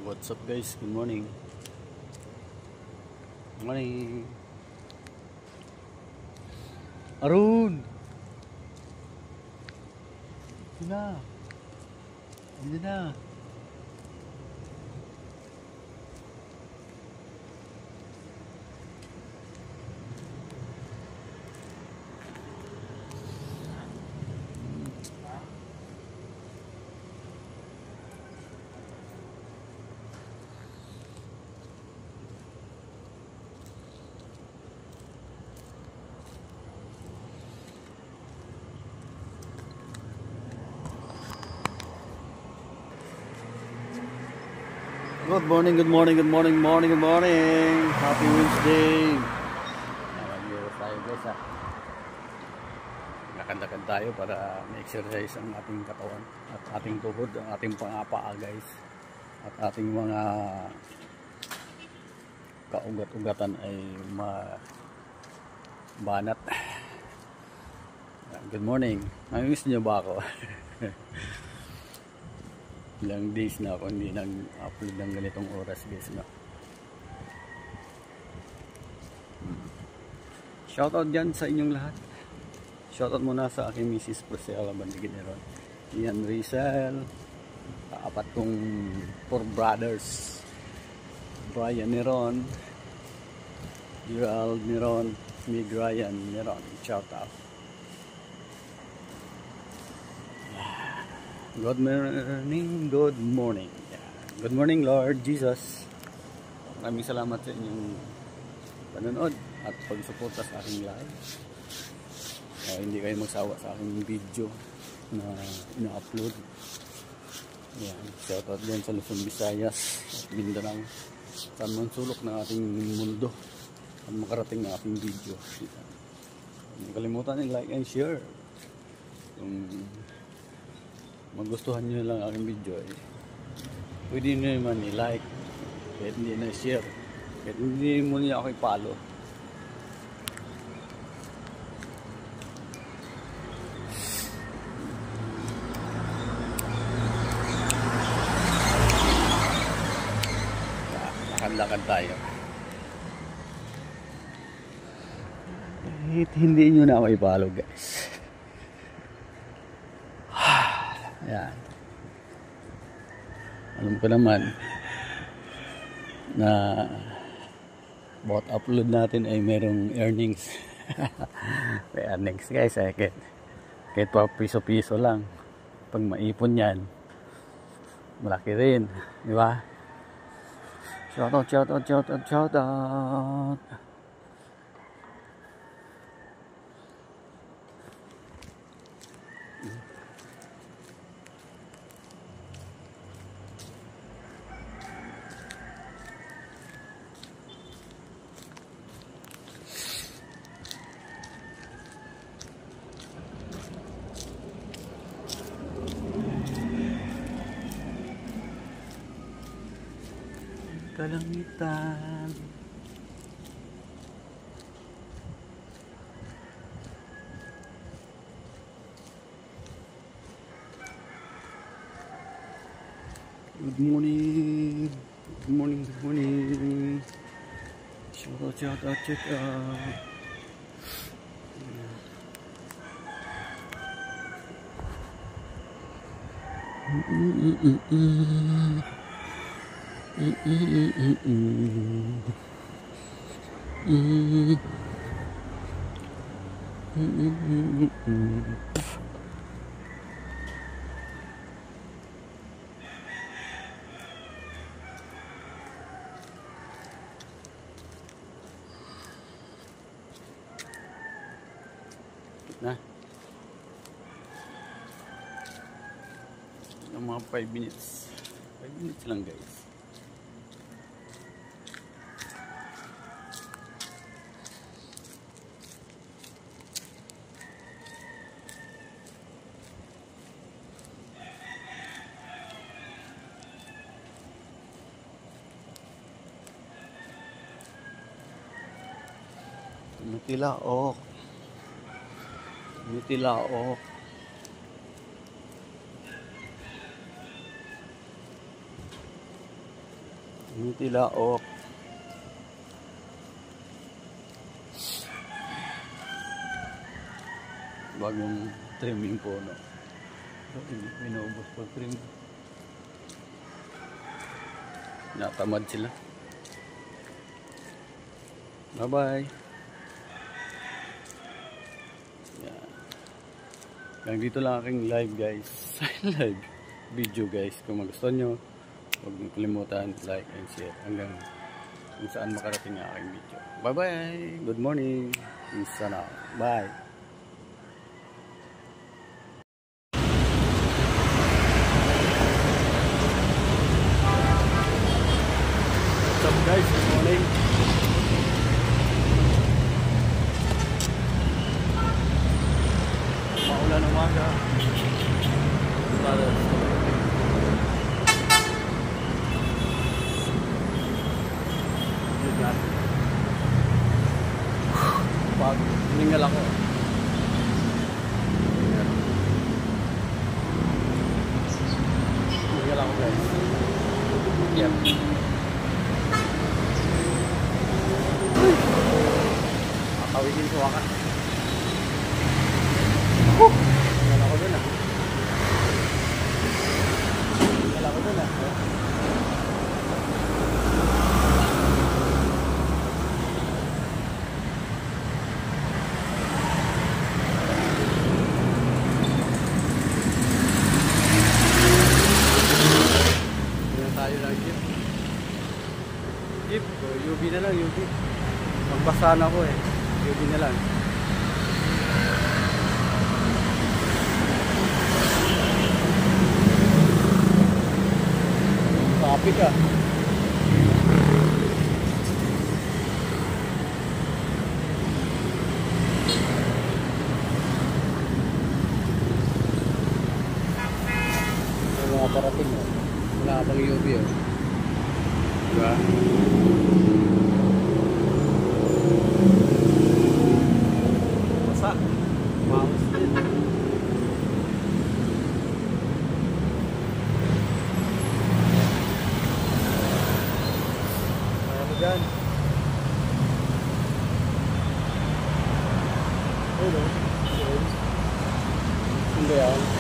What's up guys? Good morning. Morning. Arun! Ito na. Ito na. Good morning, good morning, good morning, morning, good morning. Happy Wednesday. Nag-iwas tayo guys ha. Lakad-lakad tayo para ma-exercise ang ating katawan at ating tuhod, ang ating paa guys. At ating mga kaugat-ugatan ay mabanat. Good morning. Namiss niyo ba ako? Ilang days na ako hindi nag-upload ng ganitong oras guys no? Shoutout dyan sa inyong lahat. Shoutout muna sa aking Mrs. Priscilla Bandigineron, Ian Rizal, apat kong 4 brothers, Brian Neron, Gerald Neron, Mig Ryan Neron. Shoutout. Good morning, good morning. Yeah. Good morning Lord Jesus. Maraming salamat sa inyong panonood at pagsuporta sa aking live. Hindi kayo magsawa sa aking video na ina-upload. Yan. Shoutout dyan sa Luzon, Visayas at Mindanao. Saan man sulok ng ating mundo at makarating ng ating video. Huwag kalimutan i-like and share. Kung magustuhan nyo lang aking video pwede nyo naman i-like, kahit hindi na share, kahit hindi mo niya ako i-follow. Lakad-lakad tayo kahit hindi nyo na ako i-follow guys. Yan. Alam ko naman na bawat upload natin ay merong earnings. May earnings guys kahit pa piso-piso lang, pag maipon yan malaki rin, di ba? Shoutout. Kalangitan. Good morning. Good morning, good morning. Shoutout. Na ng mga 5 minutes lang guys. Mutilaok. Nutilaok. Bagong trimming po, no? So, hindi ko inaubos pag trim. Natamad sila. Bye bye. Yan. Hanggang dito lang aking live, guys. Live video, guys. Kung magustuhan nyo, huwag niyo kalimutan like and share hanggang kung saan makarating ang aking video. Bye bye. Good morning. Peace out. Bye. What's up, guys? Good morning. Maulan umaga. Pag hiningal ako. Hiningal ako, guys. Yan. Kakawigin ko wakas. Hiningal ako dun, ah. Hiningal ako dun, ah. Tayo ng jeep. Jeep, so UV na lang, UV. Magbasa na ako eh. UV na lang. Topic ah. May mga parating oh. Wala pang UV oh. Diba? Basa. Maus din. Kaya mo dyan. Hello. Hindi yan.